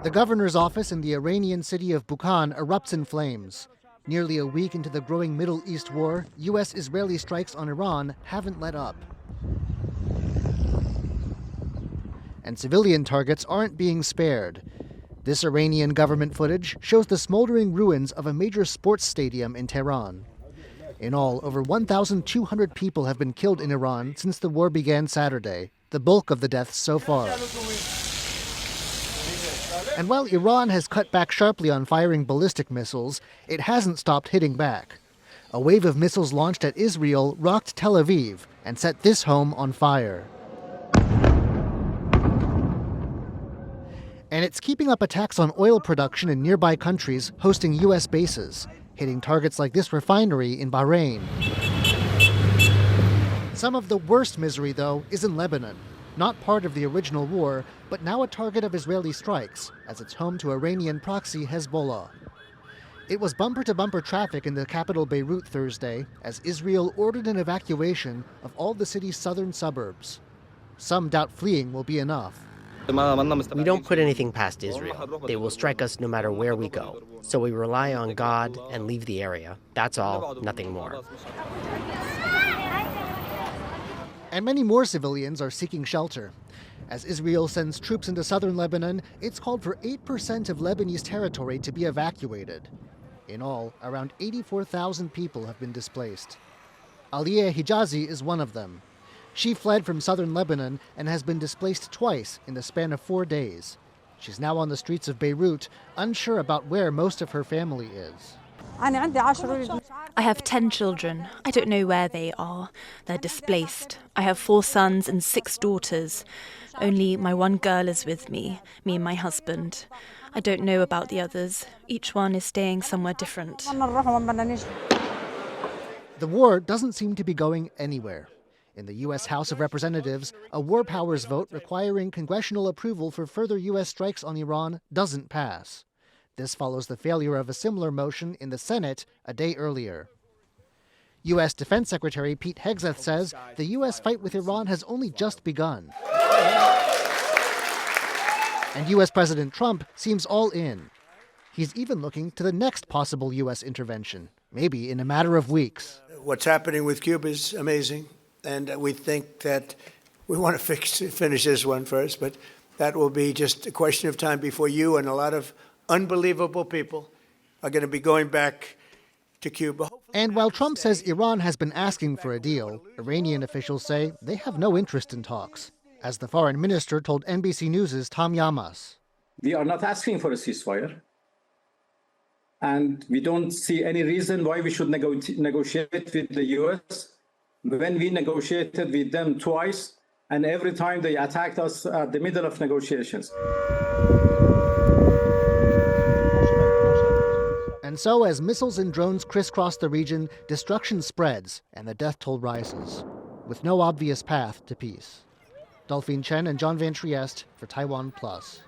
The governor's office in the Iranian city of Bukhan erupts in flames. Nearly a week into the growing Middle East war, U.S.-Israeli strikes on Iran haven't let up. And civilian targets aren't being spared. This Iranian government footage shows the smoldering ruins of a major sports stadium in Tehran. In all, over 1,200 people have been killed in Iran since the war began Saturday, the bulk of the deaths so far. And while Iran has cut back sharply on firing ballistic missiles, it hasn't stopped hitting back. A wave of missiles launched at Israel rocked Tel Aviv and set this home on fire. And it's keeping up attacks on oil production in nearby countries hosting U.S. bases, hitting targets like this refinery in Bahrain. Some of the worst misery, though, is in Lebanon. Not part of the original war, but now a target of Israeli strikes, as it's home to Iranian proxy Hezbollah. It was bumper-to-bumper traffic in the capital Beirut Thursday, as Israel ordered an evacuation of all the city's southern suburbs. Some doubt fleeing will be enough. We don't put anything past Israel. They will strike us no matter where we go. So we rely on God and leave the area. That's all, nothing more. And many more civilians are seeking shelter. As Israel sends troops into southern Lebanon, it's called for 8% of Lebanese territory to be evacuated. In all, around 84,000 people have been displaced. Aliyah Hijazi is one of them. She fled from southern Lebanon and has been displaced twice in the span of 4 days. She's now on the streets of Beirut, unsure about where most of her family is. I have 10 children. I don't know where they are. They're displaced. I have 4 sons and 6 daughters. Only my one girl is with me and my husband. I don't know about the others. Each one is staying somewhere different. The war doesn't seem to be going anywhere. In the U.S. House of Representatives, a war powers vote requiring congressional approval for further U.S. strikes on Iran doesn't pass. This follows the failure of a similar motion in the Senate a day earlier. U.S. Defense Secretary Pete Hegseth says the U.S. fight with Iran has only just begun. And U.S. President Trump seems all in. He's even looking to the next possible U.S. intervention, maybe in a matter of weeks. What's happening with Cuba is amazing, and we think that we want to finish this one first, but that will be just a question of time before you and a lot of unbelievable people are going to be going back to Cuba. And while Trump says Iran has been asking for a deal, Iranian officials say they have no interest in talks, as the foreign minister told NBC News' Tom Yamas. We are not asking for a ceasefire, and we don't see any reason why we should negotiate with the U.S. when we negotiated with them twice, and every time they attacked us at the middle of negotiations. And so, as missiles and drones crisscross the region, destruction spreads and the death toll rises, with no obvious path to peace. Dolphine, Chen, and John Van Trieste for TaiwanPlus.